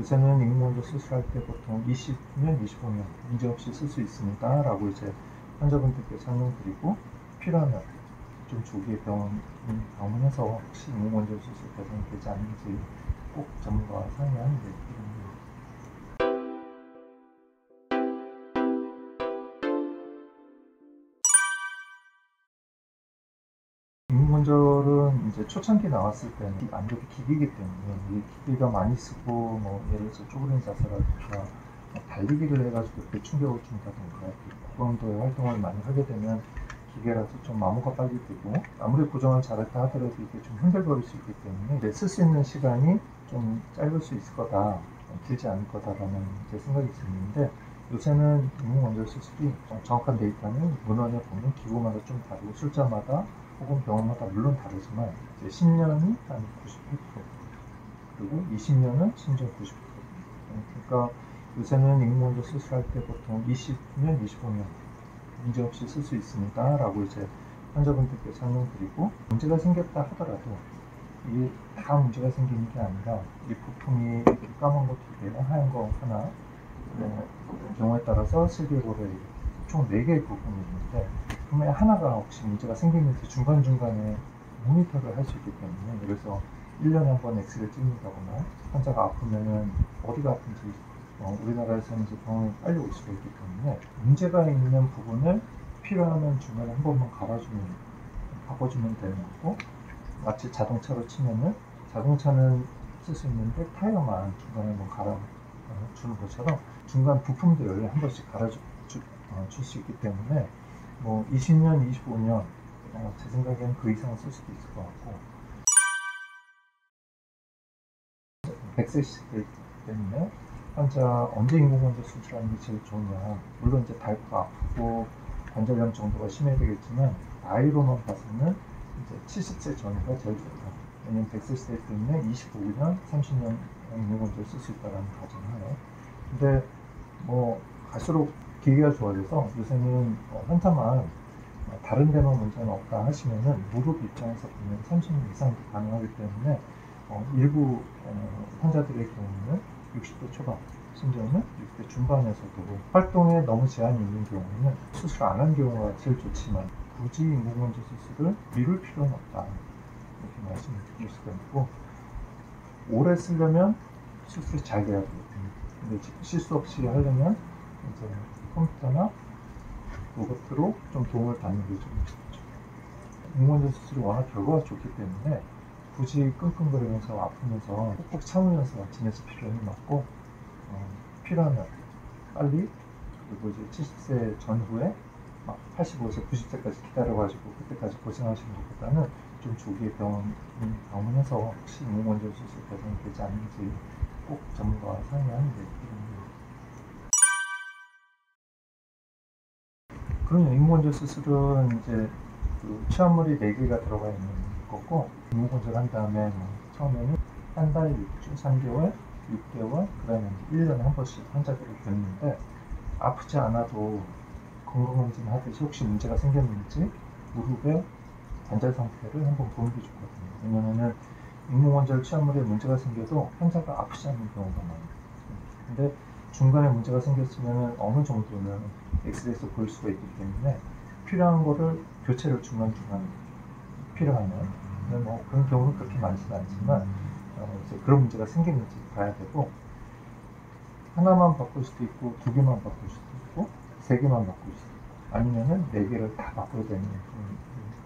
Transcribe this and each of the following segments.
요새는 인공관절 수술할 때 보통 20년, 25년 문제없이 쓸 수 있습니다 라고 이제 환자분들께 설명드리고, 필요하면 좀 조기에 방문해서 혹시 인공관절 수술 대상이 되지 않는지 꼭 전문가와 상의하는 게 필요합니다. 인공관절은 이제 초창기 나왔을 때는 아무래도 기기이기 때문에 이 기기가 많이 쓰고, 뭐 예를 들어서 쪼그린 자세라든가 달리기를 해가지고 배 충격을 준다든가 고강도의 활동을 많이 하게 되면 기계라서 좀 마모가 빨리 되고, 아무리 고정을 잘했다 하더라도 이게 좀 흔들거릴 수 있기 때문에 쓸 수 있는 시간이 좀 짧을 수 있을 거다, 길지 않을 거다라는 제 생각이 드는데, 요새는 인공관절 수술이 정확한 데이터는 문헌에 보면 기구마다 좀 다르고 숫자마다 혹은 병원마다 물론 다르지만 이제 10년이 한 98%, 그리고 20년은 심지어 90%. 그러니까 요새는 인공관절 수술할 때 보통 20년, 25년 문제없이 쓸 수 있습니다 라고 이제 환자분들께 설명드리고, 문제가 생겼다 하더라도 이게 다 문제가 생기는 게 아니라 이 부품이 까만 거 2개, 하얀 거 하나, 경우에 따라서 슬개골에 총 4개의 부품이 있는데, 그러면 하나가 혹시 문제가 생기는지 중간중간에 모니터를 할 수 있기 때문에, 그래서 1년에 한 번 엑스레이 찍는다거나 환자가 아프면은 어디가 아픈지 우리나라에서는 이제 병원에 빨리 올 수가 있기 때문에, 문제가 있는 부분을 필요하면 중간에 한 번만 바꿔주면 되는 거고, 마치 자동차로 치면은 자동차는 쓸 수 있는데 타이어만 중간에 한번 갈아주는 것처럼 중간 부품들을 한 번씩 갈아줄 수 있기 때문에, 뭐 20년, 25년 제 생각엔 그 이상 쓸 수도 있을 것 같고, 100세 시대 때문에 환자 언제 인공관절 수술하는 게 제일 좋으냐, 물론 이제 닳고 아프고 관절염 정도가 심해야 되겠지만 나이로만 봐서는 이제 70세 전후가 제일 좋다. 왜냐면 100세 시대 때문에 25년, 30년 인공관절 쓸 수 있다는 가정하에. 근데 뭐 갈수록 기계가 좋아져서 요새는 환자만 다른 데만 문제는 없다 하시면은 무릎 입장에서 보면 30년 이상도 가능하기 때문에 일부 환자들의 경우는 60대 초반, 심지어는 60대 중반에서도 활동에 너무 제한이 있는 경우는 수술 안 한 경우가 제일 좋지만, 굳이 인공관절 수술을 미룰 필요는 없다, 이렇게 말씀을 드릴 수가 있고, 오래 쓰려면 수술이 잘 돼야 되거든요. 근데 실수 없이 하려면 이제 컴퓨터나 로봇으로 좀 도움을 받는 게 좀 좋죠. 인공관절 수술이 워낙 결과가 좋기 때문에 굳이 끙끙거리면서 아프면서 꾹꾹 참으면서 지내실 필요는 없고, 필요하면 빨리, 그리고 이제 70세 전후에 막 85세, 90세까지 기다려가지고 그때까지 고생하시는 것보다는 좀 조기에 병원 방문해서 혹시 인공관절 수술 대상이 되지 않는지 꼭 전문가와 상의하는 게 필요합니다. 그러면 인공관절 수술은 이제 그 치아물이 4개가 들어가 있는 거고, 인공관절 한 다음에 처음에는 한 달, 6주, 3개월, 6개월, 그 다음에 1년에 한 번씩 환자들을 뵙는데, 아프지 않아도 건강검진 하듯이 혹시 문제가 생겼는지 무릎의 관절 상태를 한번 보는 게 좋거든요. 왜냐면은 인공관절 치아물에 문제가 생겨도 환자가 아프지 않는 경우가 많아요. 근데 중간에 문제가 생겼으면 어느 정도는 엑스레이에서 보일 수가 있기 때문에 필요한 거를 교체를 중간중간 필요하면, 근데 뭐 그런 경우는 그렇게 많지는 않지만 이제 그런 문제가 생기는지 봐야 되고, 하나만 바꿀 수도 있고 2개만 바꿀 수도 있고 3개만 바꿀 수도 있고, 아니면은 4개를 다 바꿔야 되는,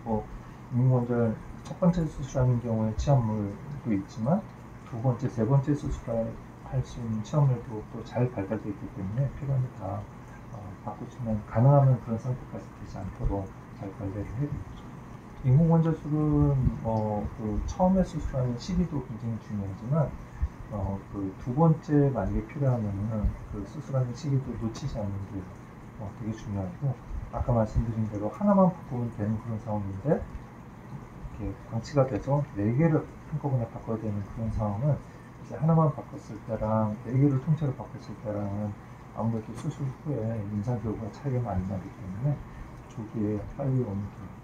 뭐 인공관절 첫 번째 수술하는 경우에 치아물도 있지만 두 번째, 세 번째 수술할 수 있는 치아물도 또 잘 발달되어 있기 때문에 필요하면 다 바꾸시면, 가능하면 그런 상태까지 되지 않도록 잘 관리를 해야 되겠죠. 인공관절술은 그 처음에 수술하는 시기도 굉장히 중요하지만 그 두 번째 만약에 필요하면은 그 수술하는 시기도 놓치지 않는 게 되게 중요하고, 아까 말씀드린 대로 하나만 바꾸면 되는 그런 상황인데 이렇게 방치가 돼서 4개를 한꺼번에 바꿔야 되는 그런 상황은 이제 하나만 바꿨을 때랑 4개를 통째로 바꿨을 때랑은 아무래도 수술 후에 임상 결과가 차이가 많이 나기 때문에 조기에 빨리 오는 게